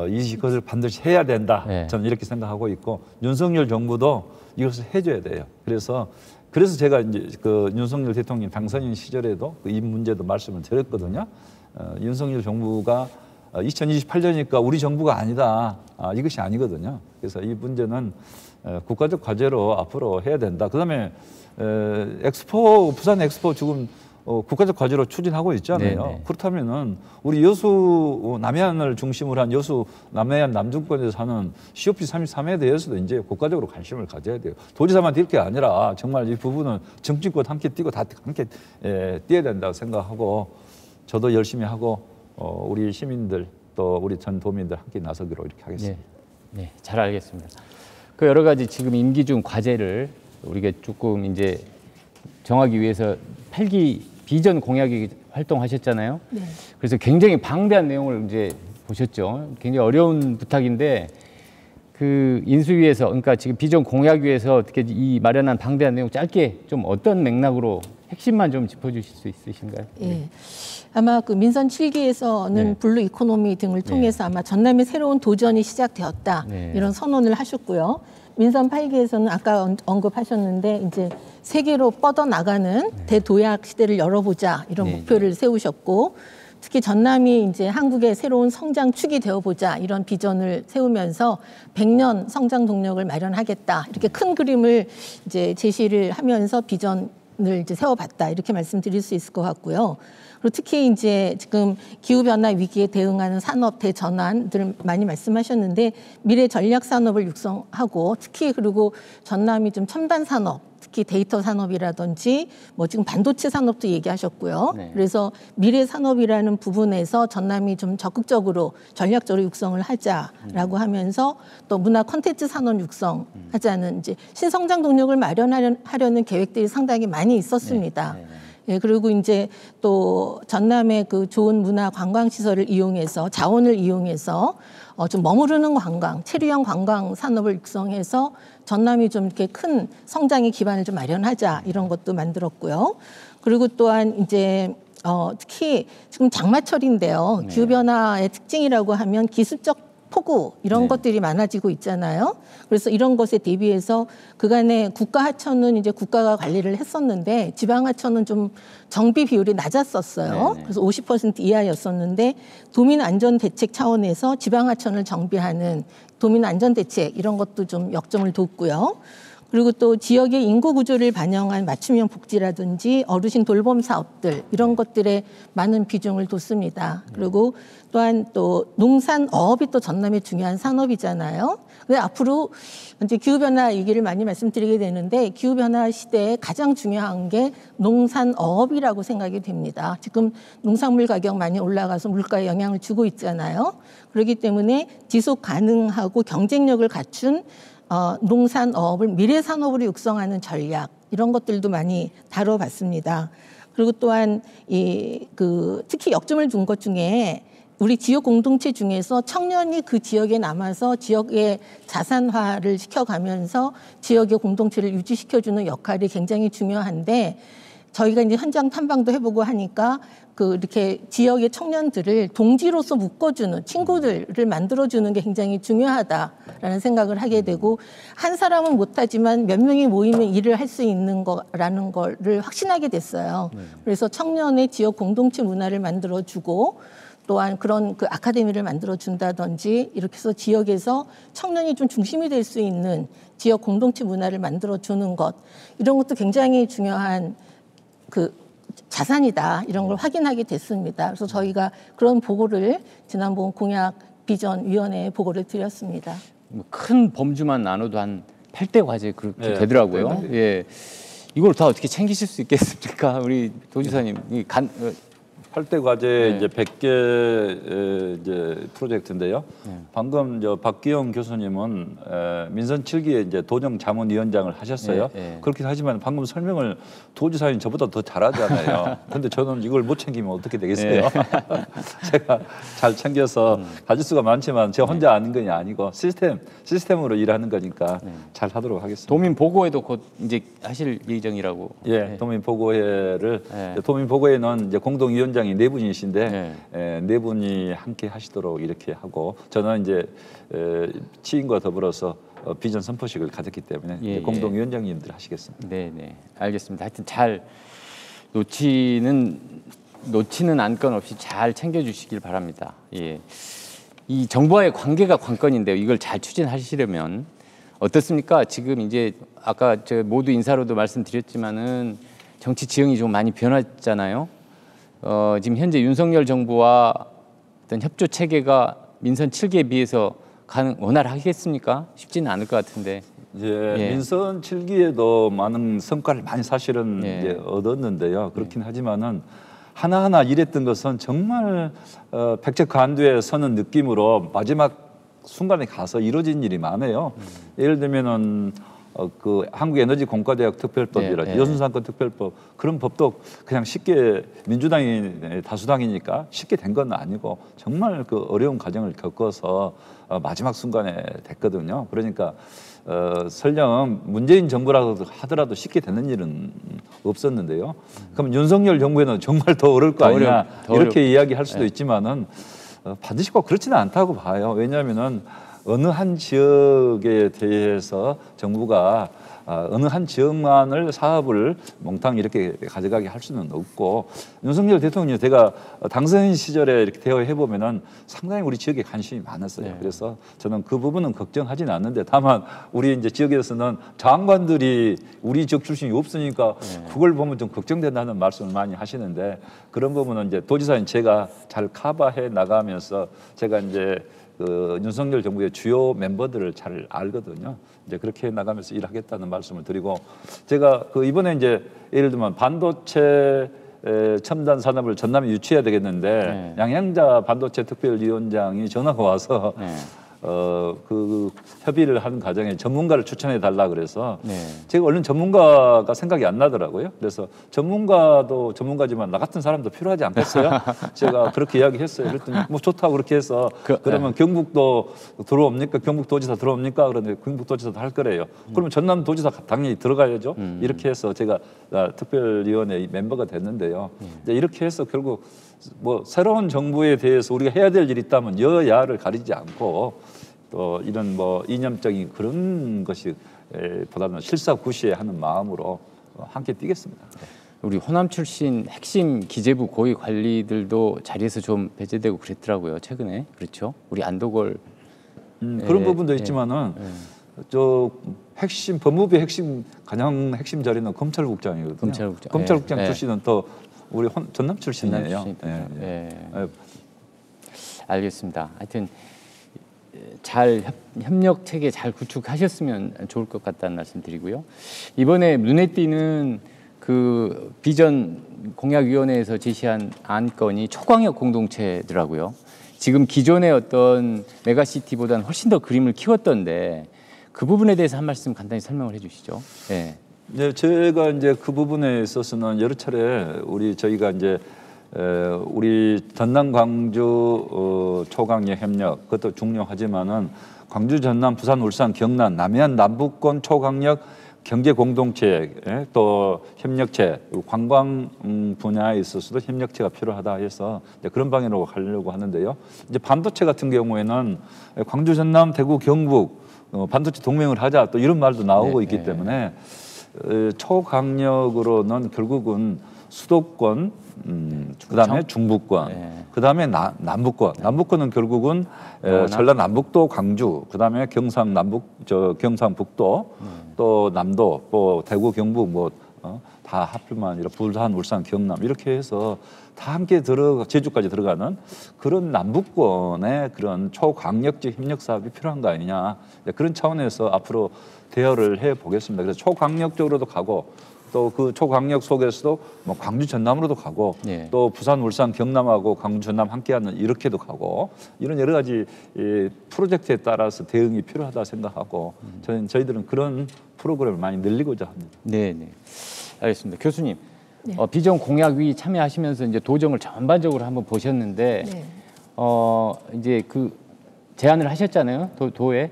이것을 반드시 해야 된다. 저는 이렇게 생각하고 있고 윤석열 정부도 이것을 해줘야 돼요. 그래서 제가 이제 그 윤석열 대통령 당선인 시절에도 이 문제도 말씀을 드렸거든요. 윤석열 정부가 2028년이니까 우리 정부가 아니다. 이것이 아니거든요. 그래서 이 문제는 국가적 과제로 앞으로 해야 된다. 그다음에 부산 엑스포 지금 국가적 과제로 추진하고 있잖아요. 네네. 그렇다면은 우리 여수 남해안을 중심으로 한 여수 남해안 남중권에서 사는 COP33에 대해서도 이제 국가적으로 관심을 가져야 돼요. 도지사만 뛸 게 아니라 정말 이 부분은 정치권 함께 뛰고 다 함께 뛰어야 된다고 생각하고 저도 열심히 하고 우리 시민들 또 우리 전 도민들 함께 나서기로 이렇게 하겠습니다. 네, 잘 알겠습니다. 그 여러 가지 지금 임기 중 과제를 우리가 조금 이제 정하기 위해서 8기 비전 공약이 활동하셨잖아요. 네. 그래서 굉장히 방대한 내용을 이제 보셨죠. 굉장히 어려운 부탁인데 그 인수위에서 그러니까 지금 비전 공약위에서 어떻게 이 마련한 방대한 내용 짧게 좀 어떤 맥락으로 핵심만 좀 짚어주실 수 있으신가요? 예. 아마 그 민선 7기에서는 네. 블루 이코노미 등을 통해서 아마 전남의 새로운 도전이 시작되었다. 네. 이런 선언을 하셨고요. 민선 8기에서는 아까 언급하셨는데 이제 세계로 뻗어나가는 대도약 시대를 열어보자 이런 목표를 세우셨고 특히 전남이 이제 한국의 새로운 성장 축이 되어보자 이런 비전을 세우면서 100년 성장 동력을 마련하겠다 이렇게 큰 그림을 이제 제시를 하면서 비전을 이제 세워봤다 이렇게 말씀드릴 수 있을 것 같고요. 그리고 특히 이제 지금 기후변화 위기에 대응하는 산업 대전환들 많이 말씀하셨는데 미래 전략 산업을 육성하고 특히 그리고 전남이 좀 첨단 산업 특히 데이터 산업이라든지 뭐 지금 반도체 산업도 얘기하셨고요. 네. 그래서 미래 산업이라는 부분에서 전남이 좀 적극적으로 전략적으로 육성을 하자라고 하면서 또 문화 콘텐츠 산업 육성하자는 이제 신성장 동력을 마련하려는 계획들이 상당히 많이 있었습니다. 네. 예, 그리고 이제 또 전남의 그 좋은 문화 관광 시설을 이용해서 자원을 이용해서 좀 머무르는 관광, 체류형 관광 산업을 육성해서 전남이 좀 이렇게 큰 성장의 기반을 좀 마련하자 이런 것도 만들었고요. 그리고 또한 이제 특히 지금 장마철인데요. 네. 기후변화의 특징이라고 하면 기습적 폭우 이런 것들이 많아지고 있잖아요. 그래서 이런 것에 대비해서 그간에 국가 하천은 이제 국가가 관리를 했었는데 지방 하천은 좀 정비 비율이 낮았었어요. 그래서 50% 이하였었는데 도민 안전 대책 차원에서 지방 하천을 정비하는 도민 안전 대책 이런 것도 좀 역점을 뒀고요. 그리고 또 지역의 인구 구조를 반영한 맞춤형 복지라든지 어르신 돌봄 사업들 이런 것들에 많은 비중을 뒀습니다. 그리고 또한 또 농산어업이 또 전남의 중요한 산업이잖아요. 근데 앞으로 이제 기후변화 얘기를 많이 말씀드리게 되는데 기후변화 시대에 가장 중요한 게 농산어업이라고 생각이 됩니다. 지금 농산물 가격 많이 올라가서 물가에 영향을 주고 있잖아요. 그렇기 때문에 지속 가능하고 경쟁력을 갖춘 농산어업을 미래산업으로 육성하는 전략 이런 것들도 많이 다뤄봤습니다. 그리고 또한 특히 역점을 둔 것 중에 우리 지역 공동체 중에서 청년이 그 지역에 남아서 지역의 자산화를 시켜가면서 지역의 공동체를 유지시켜주는 역할이 굉장히 중요한데 저희가 이제 현장 탐방도 해보고 하니까 그 이렇게 지역의 청년들을 동지로서 묶어주는 친구들을 만들어주는 게 굉장히 중요하다라는 생각을 하게 되고 한 사람은 못하지만 몇 명이 모이면 일을 할 수 있는 거라는 거를 확신하게 됐어요. 그래서 청년의 지역 공동체 문화를 만들어주고 또한 그런 그 아카데미를 만들어준다든지 이렇게 해서 지역에서 청년이 좀 중심이 될 수 있는 지역 공동체 문화를 만들어주는 것 이런 것도 굉장히 중요한 그 자산이다 이런 걸 확인하게 됐습니다. 그래서 저희가 그런 보고를 지난번 공약 비전위원회에 보고를 드렸습니다. 큰 범주만 나눠도 한 8대 과제 그렇게 되더라고요. 예, 이걸 다 어떻게 챙기실 수 있겠습니까, 우리 도지사님? 8대 과제 이제 100개 이제 프로젝트인데요. 방금 박기영 교수님은 민선 7기에 이제 도정 자문위원장을 하셨어요. 그렇긴 하지만 방금 설명을 도지사님 저보다 더 잘하잖아요. 근데 저는 이걸 못 챙기면 어떻게 되겠어요? 제가 잘 챙겨서 가지수가 많지만 제가 혼자 아는 건 아니고 시스템으로 일하는 거니까 잘 하도록 하겠습니다. 도민 보고회도 곧 이제 하실 예정이라고. 도민 보고회를 도민 보고회는 이제 공동위원장 네 분이신데 네 분이 함께 하시도록 이렇게 하고 저는 이제 취임과 더불어서 비전 선포식을 가졌기 때문에 공동위원장님들 하시겠습니다. 네, 알겠습니다. 하여튼 잘 놓치는 안건 없이 잘 챙겨주시길 바랍니다. 이 정부와의 관계가 관건인데요. 이걸 잘 추진하시려면 어떻습니까? 지금 이제 아까 제가 모두 인사로도 말씀드렸지만은 정치 지형이 좀 많이 변했잖아요. 지금 현재 윤석열 정부와 어떤 협조 체계가 민선 7기에 비해서 원활하겠습니까? 쉽지는 않을 것 같은데. 민선 7기에도 많은 성과를 많이 사실은 이제 얻었는데요. 그렇긴 하지만은 하나하나 일했던 것은 정말 백척간두에 서는 느낌으로 마지막 순간에 가서 이루어진 일이 많아요. 예를 들면은 그 한국에너지공과대학 특별법이라 여순상권 특별법 그런 법도 그냥 쉽게 민주당이 다수당이니까 쉽게 된 건 아니고 정말 그 어려운 과정을 겪어서 마지막 순간에 됐거든요. 그러니까 설령 문재인 정부라고 하더라도 쉽게 되는 일은 없었는데요. 그럼 윤석열 정부에는 정말 더 어려울 거 아니냐 이렇게 이야기할 수도 있지만은 반드시 꼭 그렇지는 않다고 봐요. 왜냐하면은 어느 한 지역에 대해서 정부가 어느 한 지역만을 사업을 몽땅 이렇게 가져가게 할 수는 없고 윤석열 대통령이 제가 당선 시절에 이렇게 대화해 보면은 상당히 우리 지역에 관심이 많았어요. 그래서 저는 그 부분은 걱정하지는 않는데 다만 우리 이제 지역에서는 장관들이 우리 지역 출신이 없으니까 그걸 보면 좀 걱정된다는 말씀을 많이 하시는데 그런 부분은 이제 도지사인 제가 잘 커버해 나가면서 제가 이제 그 윤석열 정부의 주요 멤버들을 잘 알거든요. 이제 그렇게 나가면서 일하겠다는 말씀을 드리고 제가 그 이번에 이제 예를 들면 반도체 첨단 산업을 전남에 유치해야 되겠는데 양양자 반도체 특별위원장이 전화가 와서 그 협의를 하는 과정에 전문가를 추천해 달라 그래서 제가 얼른 전문가가 생각이 안 나더라고요. 그래서 전문가도 전문가지만 나 같은 사람도 필요하지 않겠어요? 제가 그렇게 이야기했어요. 그랬더니 뭐 좋다고 그렇게 해서 그러면 경북도 들어옵니까? 경북도지사 들어옵니까? 그런데 경북도지사도 할 거래요. 그러면 전남도지사 당연히 들어가야죠. 이렇게 해서 제가 특별위원회 멤버가 됐는데요. 이제 이렇게 해서 결국 뭐 새로운 정부에 대해서 우리가 해야 될 일이 있다면 여야를 가리지 않고 또 이런 뭐 이념적인 그런 것이 보다는 실사구시에 하는 마음으로 함께 뛰겠습니다. 우리 호남 출신 핵심 기재부 고위 관리들도 자리에서 좀 배제되고 그랬더라고요. 최근에. 그렇죠? 우리 안도걸 그런 부분도 있지만은 저 핵심 법무부 가장 핵심 자리는 검찰국장이거든요. 검찰국장 출신은 또 우리 전남 출신이에요. 알겠습니다. 하여튼 잘 협력 체계 잘 구축하셨으면 좋을 것 같다는 말씀드리고요. 이번에 눈에 띄는 그 비전 공약위원회에서 제시한 안건이 초광역 공동체더라고요. 지금 기존의 어떤 메가시티보다는 훨씬 더 그림을 키웠던데 그 부분에 대해서 한 말씀 간단히 설명을 해주시죠. 네, 제가 이제 그 부분에 있어서는 여러 차례 저희가 이제 우리 전남 광주 초강력 협력 그것도 중요하지만은 광주, 전남, 부산, 울산, 경남, 남해안 남북권 초강력 경제 공동체 또 협력체 관광 분야에 있어서도 협력체가 필요하다 해서 이제 그런 방향으로 가려고 하는데요. 이제 반도체 같은 경우에는 광주, 전남, 대구, 경북 반도체 동맹을 하자 또 이런 말도 나오고 있기 때문에 초강력으로는 결국은 수도권, 그다음에 중부권, 그다음에 남부권. 남부권은 결국은 전라남북도, 광주, 그다음에 경상북도, 또 남도, 또 대구, 경북 다 하필만 아니라 부산, 울산, 경남 이렇게 해서 다 함께 제주까지 들어가는 그런 남북권의 그런 초강력적 협력 사업이 필요한 거 아니냐 그런 차원에서 앞으로 대화를 해 보겠습니다. 그래서 초강력적으로도 가고 또 그 초강력 속에서도 뭐 광주 전남으로도 가고 또 부산, 울산, 경남하고 광주, 전남 함께하는 이렇게도 가고 이런 여러 가지 프로젝트에 따라서 대응이 필요하다 생각하고 저희들은 그런 프로그램을 많이 늘리고자 합니다. 네, 알겠습니다. 교수님, 비전 공약위 참여하시면서 이제 도정을 전반적으로 한번 보셨는데 이제 그 제안을 하셨잖아요. 도에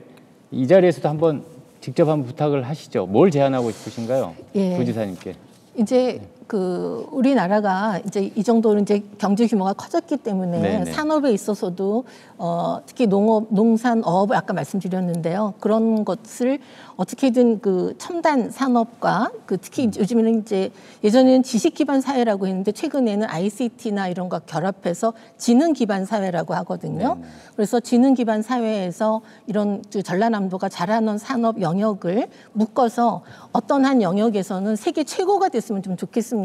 이 자리에서도 한번 직접 한번 부탁을 하시죠. 뭘 제안하고 싶으신가요? 부지사님께. 이제 그 우리나라가 이제 이 정도로 이제 경제 규모가 커졌기 때문에 산업에 있어서도 특히 농산업을 아까 말씀드렸는데요. 그런 것을 어떻게든 그 첨단 산업과 그 특히 요즘에는 이제 예전에는 지식 기반 사회라고 했는데 최근에는 ICT나 이런 거 결합해서 지능 기반 사회라고 하거든요. 그래서 지능 기반 사회에서 이런 전라남도가 잘하는 산업 영역을 묶어서 어떤 한 영역에서는 세계 최고가 됐으면 좀 좋겠습니다.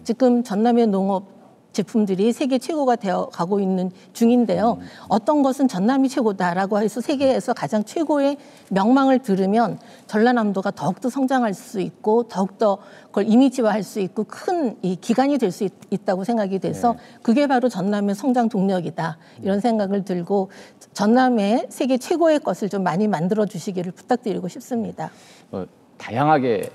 지금 전남의 농업 제품들이 세계 최고가 되어 가고 있는 중인데요. 어떤 것은 전남이 최고다라고 해서 세계에서 가장 최고의 명망을 들으면 전라남도가 더욱더 성장할 수 있고 더욱더 그걸 이미지화할 수 있고 큰 이 기관이 될 수 있다고 생각이 돼서 그게 바로 전남의 성장 동력이다. 이런 생각을 들고 전남의 세계 최고의 것을 좀 많이 만들어 주시기를 부탁드리고 싶습니다. 다양하게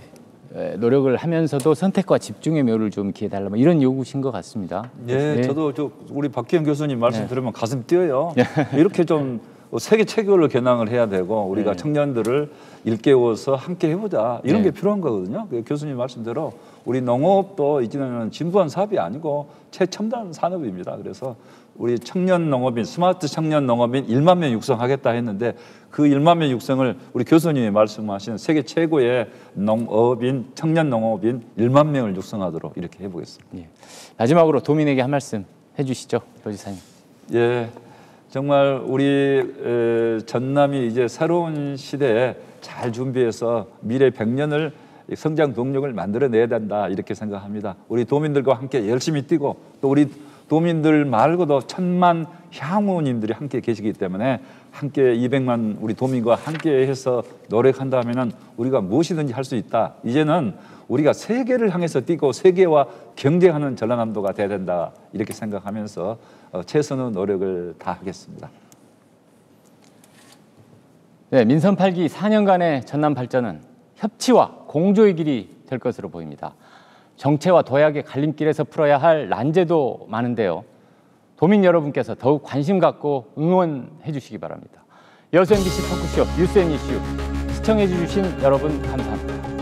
노력을 하면서도 선택과 집중의 묘를 좀 기해달라 이런 요구신 것 같습니다. 저도 우리 박기영 교수님 말씀 들으면 가슴 뛰어요. 이렇게 좀 세계 체계를 겨냥을 해야 되고 우리가 청년들을 일깨워서 함께 해보자 이런 게 필요한 거거든요. 교수님 말씀대로 우리 농업도 이제는 진부한 사업이 아니고 최첨단 산업입니다. 그래서 우리 청년 농업인 스마트 청년 농업인 1만 명 육성하겠다 했는데 그 1만 명 육성을 우리 교수님이 말씀하신 세계 최고의 농업인 청년 농업인 1만 명을 육성하도록 이렇게 해보겠습니다. 마지막으로 도민에게 한 말씀 해주시죠, 도지사님. 정말 우리 전남이 이제 새로운 시대에 잘 준비해서 미래 100년을 성장 동력을 만들어내야 된다 이렇게 생각합니다. 우리 도민들과 함께 열심히 뛰고 또 우리 도민들 말고도 1000만 향후님들이 함께 계시기 때문에 함께 200만 우리 도민과 함께 해서 노력한다면 우리가 무엇이든지 할 수 있다. 이제는 우리가 세계를 향해서 뛰고 세계와 경쟁하는 전라남도가 돼야 된다 이렇게 생각하면서 최선의 노력을 다하겠습니다. 민선 8기 4년간의 전남 발전은 협치와 공조의 길이 될 것으로 보입니다. 정체와 도약의 갈림길에서 풀어야 할 난제도 많은데요. 도민 여러분께서 더욱 관심 갖고 응원해 주시기 바랍니다. 여수 MBC 토크쇼 뉴스 앤 이슈 시청해 주신 여러분 감사합니다.